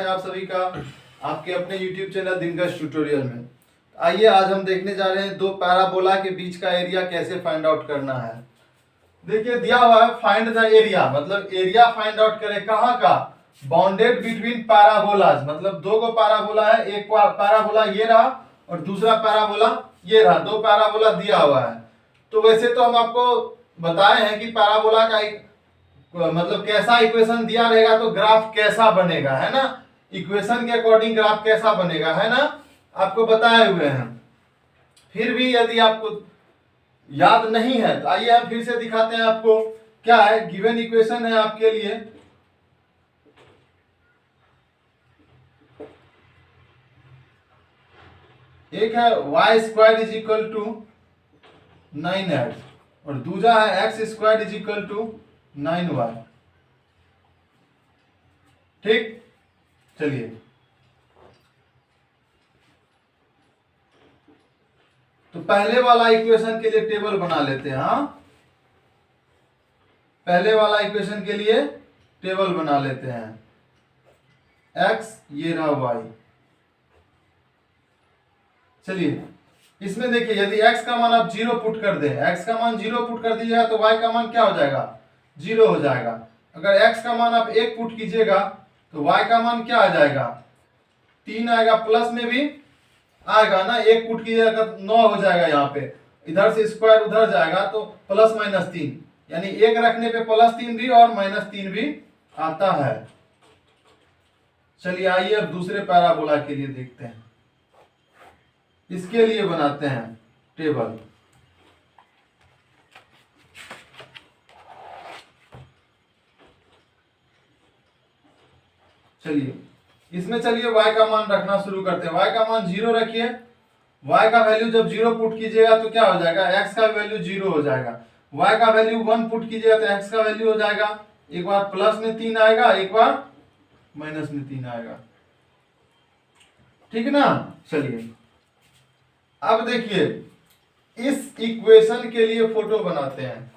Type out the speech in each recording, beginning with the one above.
है आप सभी का आपके अपने YouTube चैनल दिनकश ट्यूटोरियल में। आइए आज हम देखने जा रहे हैं दो पैराबोला के बीच का एरिया कैसे फाइंड आउट करना है। देखिए दिया हुआ है फाइंड द एरिया, मतलब एरिया फाइंड आउट करें कहाँ का, बाउंडेड बिटवीन पैराबोलाज, मतलब दो को पैराबोला है, एक पैराबोला ये रहा और दूसरा पैराबोला ये रहा, दो पैराबोला दिया हुआ है। तो वैसे तो हम आपको बताए हैं कि पैराबोला का एक मतलब कैसा इक्वेशन दिया रहेगा तो ग्राफ कैसा बनेगा, है ना, इक्वेशन के अकॉर्डिंग ग्राफ कैसा बनेगा, है ना, आपको बताए हुए हैं। फिर भी यदि आपको याद नहीं है तो आइए हम फिर से दिखाते हैं आपको। क्या है, गिवन इक्वेशन है आपके लिए, एक है Y square is equal to 9x और दूसरा है X square is equal to 9y। ठीक, चलिए तो पहले वाला इक्वेशन के लिए टेबल बना लेते हैं। हाँ, पहले वाला इक्वेशन के लिए टेबल बना लेते हैं। x ये रहा y। चलिए इसमें देखिए यदि x का मान आप 0 पुट कर दें, x का मान 0 पुट कर दीजिएगा तो y का मान क्या हो जाएगा, 0 हो जाएगा। अगर x का मान आप 1 पुट कीजिएगा तो y का मान क्या आ जाएगा, 3 आएगा, प्लस में भी आएगा ना, 1 पुट कीजिएगा तो 9 हो जाएगा। यहाँ पे इधर से स्क्वायर उधर जाएगा तो प्लस माइनस 3, यानी 1 रखने पे प्लस 3 भी और माइनस 3 भी आता है। चलिए आइए अब दूसरे पैराबोला के लिए देखते हैं, इसके लिए बनाते हैं टेबल। चलिए इसमें चलिए y का मान रखना शुरू करते हैं। y का मान 0 रखिए, y का वैल्यू जब 0 पुट कीजिएगा तो क्या हो जाएगा, x का वैल्यू 0 हो जाएगा। y का वैल्यू 1 पुट कीजिएगा तो x का वैल्यू हो जाएगा, एक बार प्लस में 3 आएगा, एक बार माइनस में 3 आएगा। ठीक ना। चलिए अब देखिए इस इक्वेशन के लिए फोटो बनाते हैं।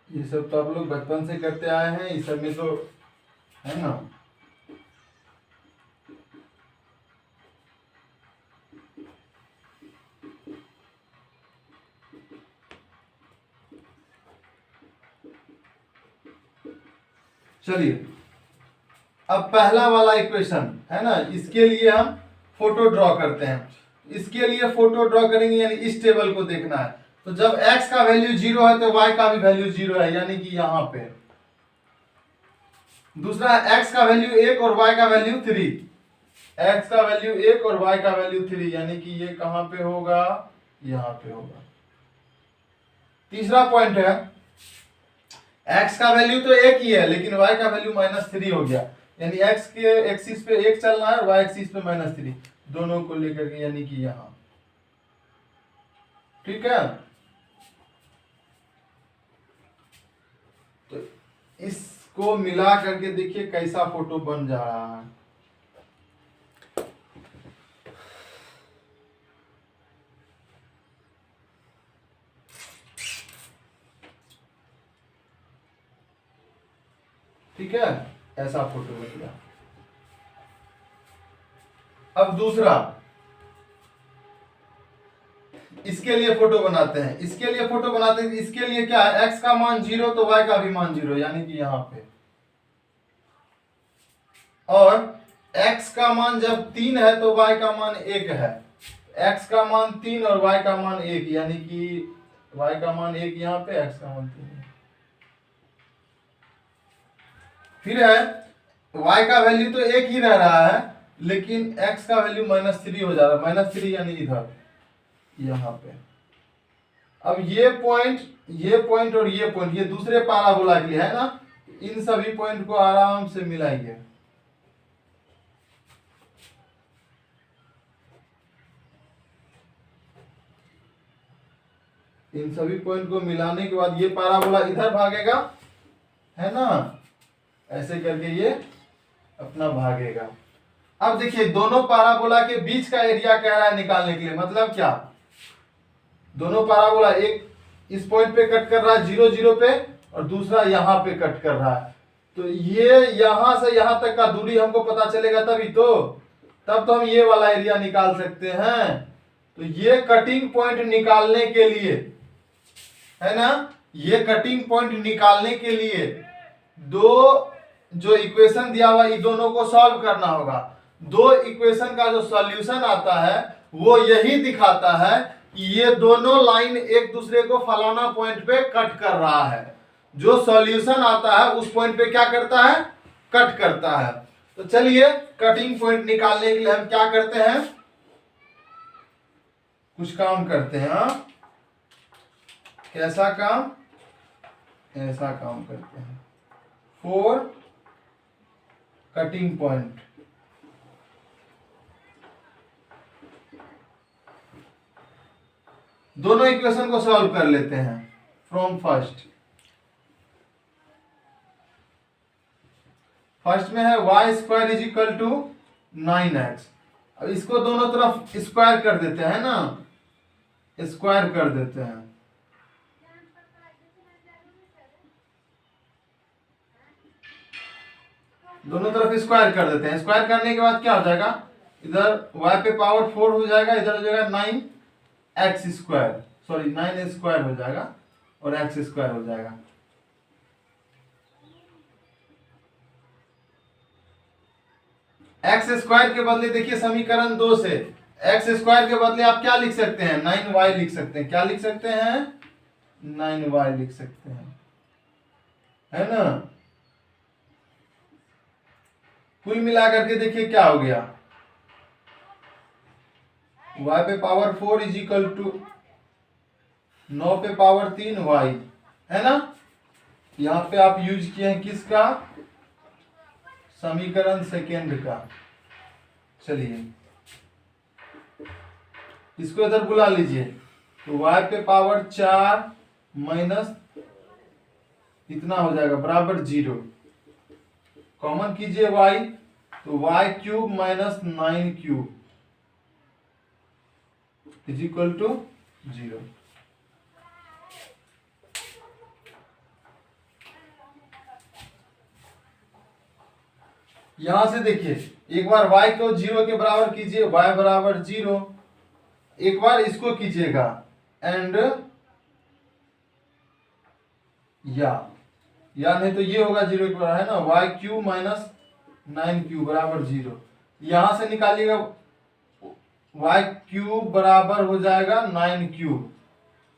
ये सब तो आप लोग बचपन से करते आए हैं, इस सब में तो है ना। चलिए अब पहला वाला इक्वेशन है ना, इसके लिए हम फोटो ड्रॉ करते हैं। इसके लिए फोटो ड्रॉ करेंगे यानी इस टेबल को देखना है। तो जब x का वैल्यू 0 है तो y का भी वैल्यू 0 है, यानी कि यहां पे। दूसरा x का वैल्यू 1 और y का वैल्यू 3, x का वैल्यू 1 और y का वैल्यू 3, यानी कि ये कहां पे होगा, यहां पे होगा। तीसरा पॉइंट है x का वैल्यू तो 1 ही है लेकिन y का वैल्यू -3 हो गया, यानी x के एक्सिस पे 1 चलना है और y एक्सिस पे -3, दोनों को लेकर के, यानी कि यहां। ठीक है, तो इसको मिला करके देखिए कैसा फोटो बन जा रहा है। ठीक है, ऐसा फोटो बन गया। अब दूसरा इसके लिए फोटो बनाते हैं। इसके लिए फोटो बनाते हैं, इसके लिए क्या है, x का मान 0 तो y का भी मान 0, यानी कि यहां पे। और x का मान जब 3 है तो y का मान 1 है, x का मान 3 और y का मान 1, यानी कि y का मान 1 यहाँ पे, x का मान 3। फिर है y का वैल्यू तो एक ही रह रहा है, लेकिन x का वैल्यू -3 हो जा रहा है, -3 यानी इधर यहाँ पे। अब ये पॉइंट और ये पॉइंट, ये दूसरे पैराबोला के लिए है ना, इन सभी पॉइंट को आराम से मिलाइए। इन सभी पॉइंट को मिलाने के बाद ये पैराबोला इधर भागेगा, है ना, ऐसे करके ये अपना भागेगा। अब देखिए दोनों पैराबोला के बीच का एरिया कह रहा है निकालने के लिए, मतलब क्या, दोनों पैराबोला एक इस पॉइंट पे कट कर रहा है 0 0 पे, और दूसरा यहाँ पे कट कर रहा है, तो ये यहां से यहां तक का दूरी हमको पता चलेगा तभी तो, तब तो हम ये वाला एरिया निकाल सकते हैं। तो ये कटिंग पॉइंट निकालने के लिए, है ना, ये कटिंग पॉइंट निकालने के लिए दो जो इक्वेशन दिया हुआ इन दोनों को सॉल्व करना होगा। दो इक्वेशन का जो सॉल्यूशन आता है वो यही दिखाता है कि ये दोनों लाइन एक दूसरे को फलाना पॉइंट पे कट कर रहा है। जो सॉल्यूशन आता है उस पॉइंट पे क्या करता है, कट करता है। तो चलिए कटिंग पॉइंट निकालने के लिए हम क्या करते हैं, कुछ काम करते हैं। हाँ, कैसा काम, ऐसा काम करते हैं। फॉर कटिंग पॉइंट, दोनों इक्वेशन को सॉल्व कर लेते हैं फ्रॉम फर्स्ट में है y² = 9x। अब इसको दोनों तरफ स्क्वायर कर देते हैं ना, स्क्वायर कर देते हैं। दोनों तरफ स्क्वायर कर देते हैं। स्क्वायर करने के बाद क्या हो जाएगा, इधर y पे पावर 4 हो जाएगा, इधर हो जाएगा 9x², सॉरी 9a² हो जाएगा और x² हो जाएगा। x² के बदले देखिए समीकरण 2 से x² के बदले आप क्या लिख सकते हैं, 9y लिख सकते हैं। क्या लिख सकते हैं, 9y लिख सकते हैं, है ना। कुल मिलाकर के देखिए क्या हो गया, y पे पावर 4 = 9 पे पावर 3 y, है ना। यहाँ पे आप यूज किए हैं किसका, समीकरण सेकेंड का। चलिए इसको इधर बुला लीजिए, तो y पे पावर 4 माइनस इतना हो जाएगा बराबर 0। कॉमन कीजिए y, तो y³ - 9³ = 0। यहां से देखिए एक बार y को 0 के बराबर कीजिए, y बराबर 0, एक बार इसको कीजिएगा एंड या नहीं तो ये होगा 0 के बराबर, है ना, y³ - 9³ बराबर 0। यहां से निकालिएगा y³ बराबर हो जाएगा 9³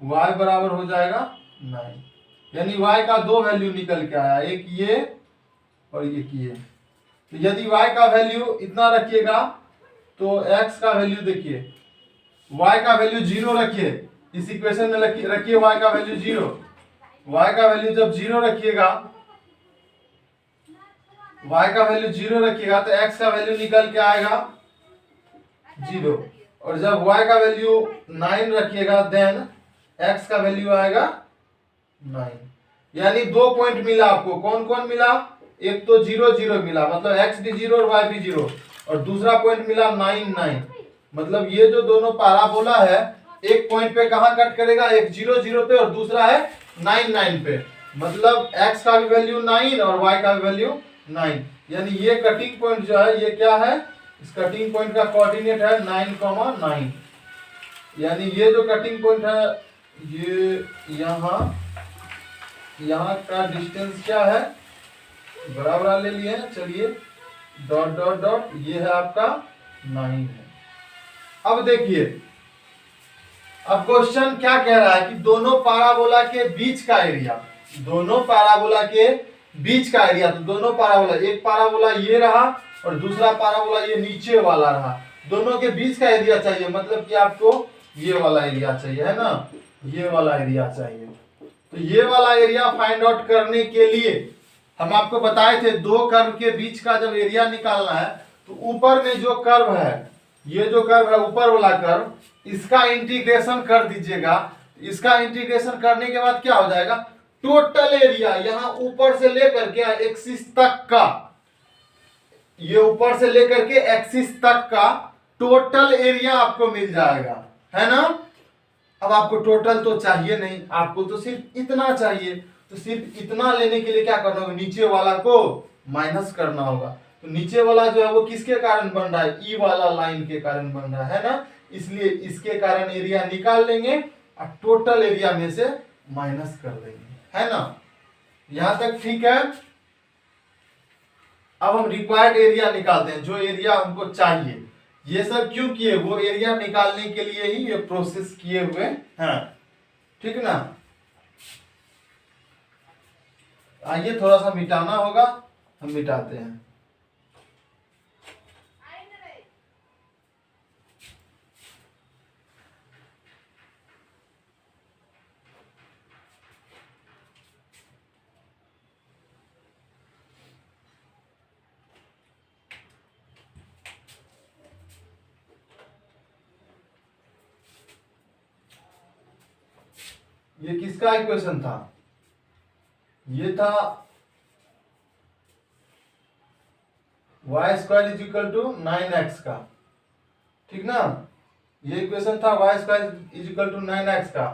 y बराबर हो जाएगा 9, यानी y का दो वैल्यू निकल के आया, एक ये और एक ये। तो यदि y का वैल्यू इतना रखिएगा तो x का वैल्यू देखिए, y का वैल्यू 0 रखिए, इस इक्वेशन में रखिए y का वैल्यू 0। y का वैल्यू जब 0 रखिएगा, y का वैल्यू 0 रखिएगा तो x का वैल्यू निकल के आएगा 0, और जब y का वैल्यू 9 रखिएगा देन x का वैल्यू आएगा 9। यानी दो पॉइंट मिला आपको, कौन कौन मिला, एक तो 0 0 मिला, मतलब x भी 0 और y भी 0, और दूसरा पॉइंट मिला 9 9। मतलब ये जो दोनों पैराबोला है एक पॉइंट पे कहां कट करेगा, एक 0 0 पे और दूसरा है 9 9 पे, मतलब x का भी वैल्यू 9 और y का भी वैल्यू 9। यानी ये कटिंग पॉइंट जो है ये क्या है, इस कटिंग पॉइंट का कोऑर्डिनेट है 9 9। यानी ये जो कटिंग पॉइंट है ये यहाँ का डिस्टेंस क्या है, बराबर ले लिए। चलिए डॉट डॉट डॉट, ये है आपका 9 है। अब देखिए, अब क्वेश्चन क्या कह रहा है कि दोनों पैराबोला के बीच का एरिया, दोनों पैराबोला के बीच का एरिया, तो दोनों पाराबोला, एक पाराबोला ये रहा और दूसरा पाराबोला ये नीचे वाला रहा, दोनों के बीच का एरिया चाहिए, मतलब कि आपको ये वाला एरिया चाहिए, है ना, ये वाला एरिया चाहिए। तो ये वाला एरिया फाइंड आउट करने के लिए हम आपको बताए थे दो कर्व के बीच का जब एरिया निकालना है तो ऊपर में जो कर्व है, ये जो कर्व है ऊपर वाला कर्व, इसका इंटीग्रेशन कर दीजिएगा। इसका इंटीग्रेशन करने के बाद क्या हो जाएगा, टोटल एरिया यहां ऊपर से लेकर के एक्सिस तक का, ये ऊपर से लेकर के एक्सिस तक का टोटल एरिया आपको मिल जाएगा, है ना। अब आपको टोटल तो चाहिए नहीं, आपको तो सिर्फ इतना चाहिए, तो सिर्फ इतना लेने के लिए क्या करना होगा, नीचे वाला को माइनस करना होगा। तो नीचे वाला जो है वो किसके कारण बन रहा है, ई वाला लाइन के कारण बन रहा है ना, इसलिए इसके कारण एरिया निकाल लेंगे और टोटल एरिया में से माइनस कर देंगे, है ना। यहां तक ठीक है। अब हम रिक्वायर्ड एरिया निकालते हैं, जो एरिया हमको चाहिए। ये सब क्यों किए, वो एरिया निकालने के लिए ही ये प्रोसेस किए हुए हैं, ठीक ना। आइए थोड़ा सा मिटाना होगा, हम मिटाते हैं। ये किसका इक्वेशन था, ये था Y square is equal to 9x का, ठीक ना। ये इक्वेशन था Y square is equal to 9x का,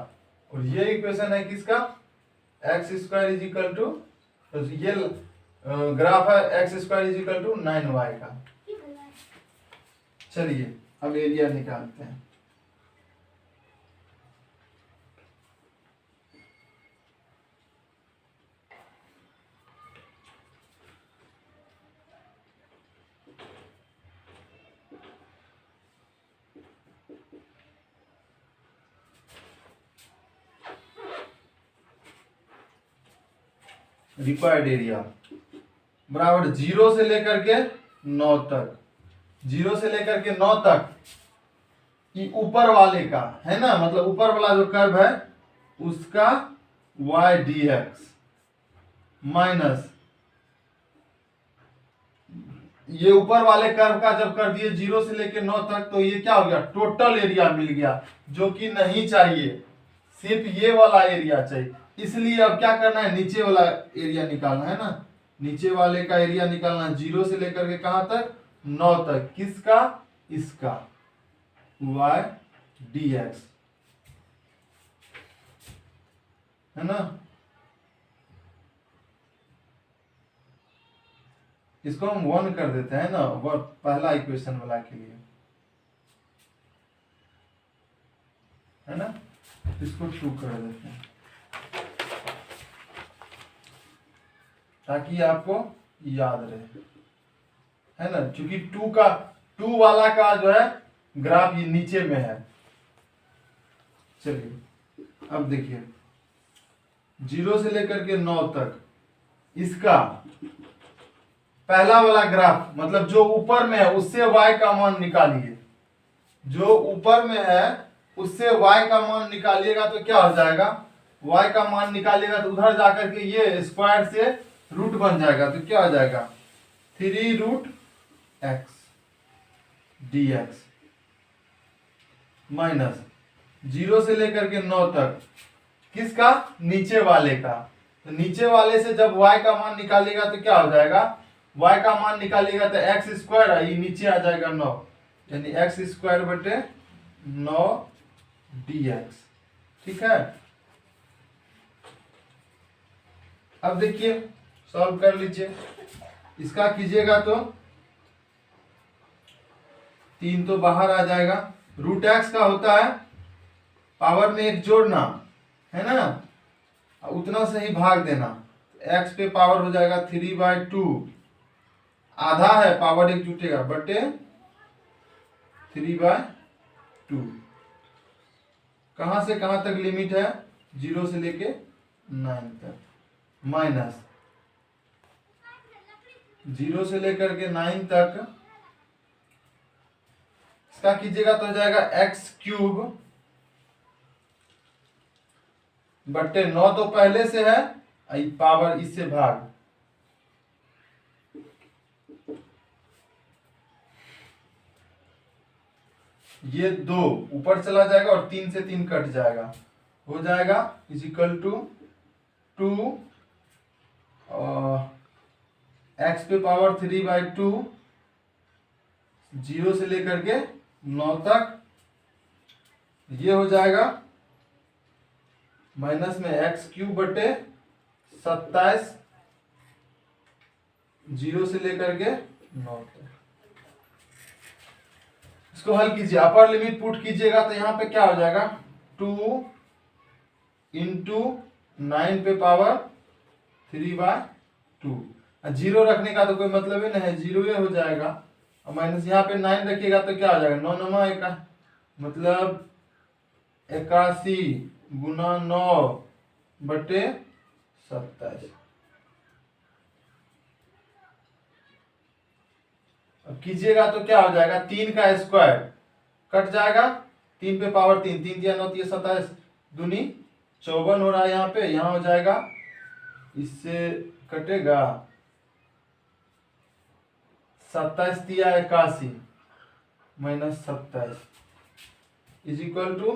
और ये इक्वेशन है किसका, X square is equal to, तो ये ग्राफ है X square is equal to 9y का। चलिए अब एरिया निकालते हैं। रिक्वायर्ड एरिया बराबर 0 से लेकर के 9 तक, 0 से लेकर के 9 तक कि ऊपर वाले का, है ना, मतलब ऊपर वाला जो कर्व है उसका y dx माइनस ये ऊपर वाले कर्व का जब कर दिए 0 से लेकर 9 तक, तो ये क्या हो गया, टोटल एरिया मिल गया, जो कि नहीं चाहिए, सिर्फ ये वाला एरिया चाहिए। इसलिए अब क्या करना है, नीचे वाला एरिया निकालना है ना, नीचे वाले का एरिया निकालना, 0 से लेकर के कहां तक, 9 तक, किसका, इसका y dx, है ना। इसको हम 1 कर देते हैं ना, वो पहला इक्वेशन वाला के लिए, है ना, इसको 2 कर देते हैं ताकि आपको याद रहे, है ना, क्योंकि 2 वाला का जो है ग्राफ ये नीचे में है। चलिए अब देखिए 0 से लेकर के 9 तक इसका पहला वाला ग्राफ, मतलब जो ऊपर में है उससे y का मान निकालिए, जो ऊपर में है उससे y का मान निकालिएगा तो क्या हो जाएगा, y का मान निकालिएगा तो उधर जाकर के ये स्क्वायर से रूट बन जाएगा, तो क्या हो जाएगा 3 रूट x dx माइनस 0 से लेकर के 9 तक किसका, नीचे वाले का, तो नीचे वाले से जब y का मान निकालिएगा तो क्या हो जाएगा, y का मान निकालिएगा तो एक्स स्क्वायर है, ये नीचे आ जाएगा 9, यानी एक्स स्क्वायर बटे 9 dx, ठीक है। अब देखिए सॉल्व कर लीजिए, इसका कीजिएगा तो 3 तो बाहर आ जाएगा, रूट एक्स का होता है पावर में 1 जोड़ना, है ना, उतना से ही भाग देना, एक्स पे पावर हो जाएगा 3/2, आधा है पावर 1 जुटेगा बटे 3/2, कहां से कहां तक लिमिट है, 0 से लेके 9 तक, माइनस 0 से लेकर के 9 तक इसका कीजिएगा तो हो जाएगा x³ बट्टे 9 तो पहले से है, पावर इससे भाग, ये 2 ऊपर चला जाएगा और 3 से 3 कट जाएगा, हो जाएगा इजिकल टू 2 x पे पावर 3/2 0 से लेकर के 9 तक, ये हो जाएगा माइनस में x³ बटे 27 0 से लेकर के 9 तक। इसको हल कीजिए, अपर लिमिट पुट कीजिएगा तो यहाँ पे क्या हो जाएगा 2 इंटू 9 पे पावर 3/2। 0 रखने का तो कोई मतलब ही नहीं है, 0 ही हो जाएगा, और माइनस यहाँ पे 9 रखिएगा तो क्या हो जाएगा 9 9 1 मतलब 81 गुना 9 बटे 27। अब कीजिएगा तो क्या हो जाएगा 3 का स्क्वायर कट जाएगा, 3 पे पावर 3 3 या 9 27 दूनी 54 हो रहा है, यहाँ पे यहाँ हो जाएगा, इससे कटेगा 27 तिया 81 minus 27 is equal to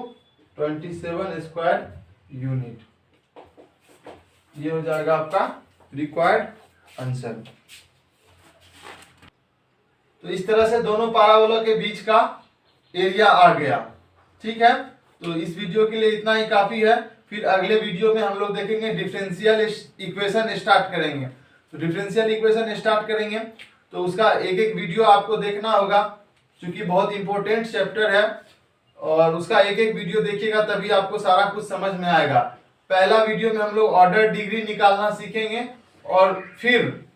27 square unit. ये हो जाएगा आपका रिक्वायर्ड आंसर। तो इस तरह से दोनों पैराबोला के बीच का एरिया आ गया। ठीक है, तो इस वीडियो के लिए इतना ही काफी है। फिर अगले वीडियो में हम लोग देखेंगे डिफरेंशियल इक्वेशन स्टार्ट करेंगे। तो डिफरेंशियल इक्वेशन स्टार्ट करेंगे तो उसका एक एक वीडियो आपको देखना होगा, क्योंकि बहुत इंपॉर्टेंट चैप्टर है, और उसका एक एक वीडियो देखिएगा तभी आपको सारा कुछ समझ में आएगा। पहला वीडियो में हम लोग ऑर्डर डिग्री निकालना सीखेंगे, और फिर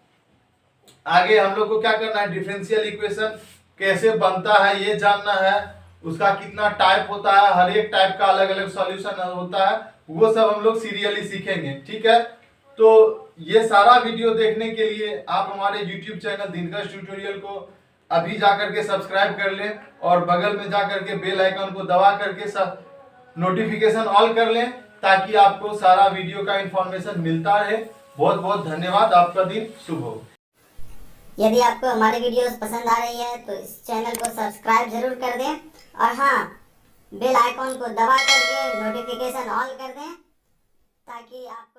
आगे हम लोग को क्या करना है, डिफरेंशियल इक्वेशन कैसे बनता है ये जानना है, उसका कितना टाइप होता है, हर एक टाइप का अलग अलग सॉल्यूशन होता है, वो सब हम लोग सीरियली सीखेंगे। ठीक है, तो ये सारा वीडियो देखने के लिए आप हमारे YouTube चैनल दिनकश ट्यूटोरियल को अभी जाकर के सब्सक्राइब कर लें, और बगल में जाकर के बेल आइकन को दबा करके सब नोटिफिकेशन ऑल कर लें, ताकि आपको सारा वीडियो का इंफॉर्मेशन मिलता रहे। बहुत बहुत धन्यवाद, आपका दिन शुभ हो। यदि आपको हमारे वीडियोस पसंद आ रही है तो इस चैनल को सब्सक्राइब जरूर कर दें, और हाँ, बेल आइकॉन को दबा करके नोटिफिकेशन ऑन कर दें, ताकि आप